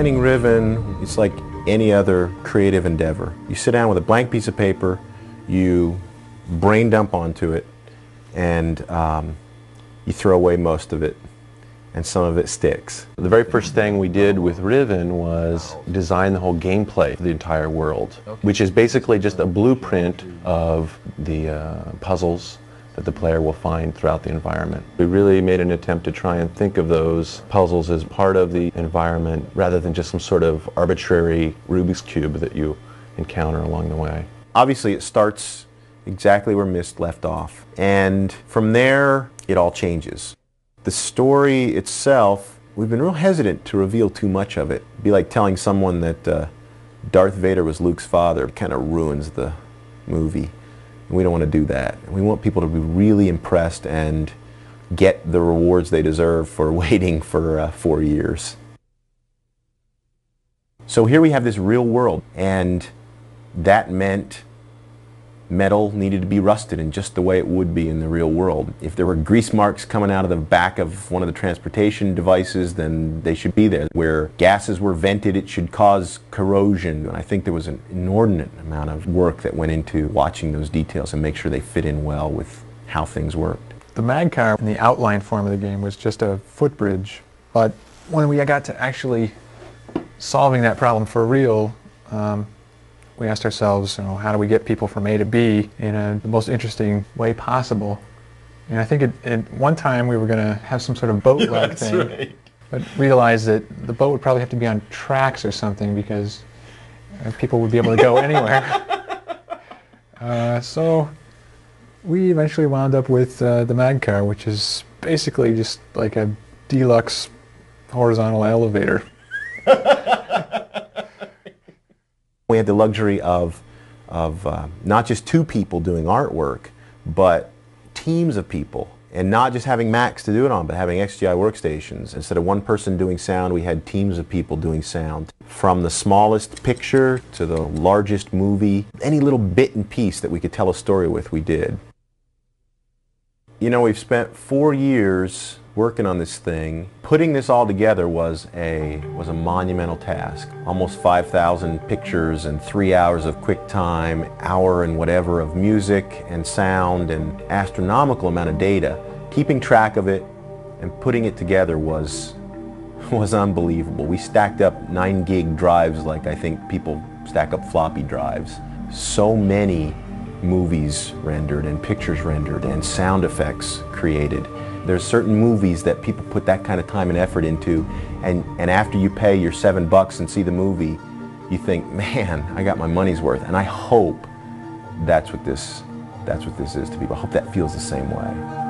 Designing Riven, it's like any other creative endeavor. You sit down with a blank piece of paper, you brain dump onto it, and you throw away most of it, and some of it sticks. The very first thing we did with Riven was design the whole gameplay for the entire world, which is basically just a blueprint of the puzzles that the player will find throughout the environment. We really made an attempt to try and think of those puzzles as part of the environment rather than just some sort of arbitrary Rubik's Cube that you encounter along the way. Obviously it starts exactly where Myst left off, and from there it all changes. The story itself, we've been real hesitant to reveal too much of it. It'd be like telling someone that Darth Vader was Luke's father. It kind of ruins the movie. And we don't want to do that. We want people to be really impressed and get the rewards they deserve for waiting for 4 years. So here we have this real world, and that meant metal needed to be rusted in just the way it would be in the real world. If there were grease marks coming out of the back of one of the transportation devices, then they should be there. Where gases were vented, it should cause corrosion. And I think there was an inordinate amount of work that went into watching those details and make sure they fit in well with how things worked. The mag car in the outline form of the game was just a footbridge, but when we got to actually solving that problem for real, we asked ourselves, how do we get people from A to B in the most interesting way possible? And I think at one time we were going to have some sort of boat-like thing, right, but realized that the boat would probably have to be on tracks or something because people would be able to go anywhere. So we eventually wound up with the mag car, which is basically just like a deluxe horizontal elevator. We had the luxury of not just 2 people doing artwork, but teams of people. And not just having Macs to do it on, but having XGI workstations. Instead of one person doing sound, we had teams of people doing sound. From the smallest picture to the largest movie, any little bit and piece that we could tell a story with, we did. We've spent 4 years working on this thing. Putting this all together was a monumental task. Almost 5,000 pictures and 3 hours of QuickTime, hour and whatever of music and sound, and astronomical amount of data. Keeping track of it and putting it together was unbelievable. We stacked up 9 gig drives like I think people stack up floppy drives. So many movies rendered and pictures rendered and sound effects created. There's certain movies that people put that kind of time and effort into, and after you pay your $7 and see the movie, you think, man, I got my money's worth. And I hope that's what this is to people. I hope that feels the same way.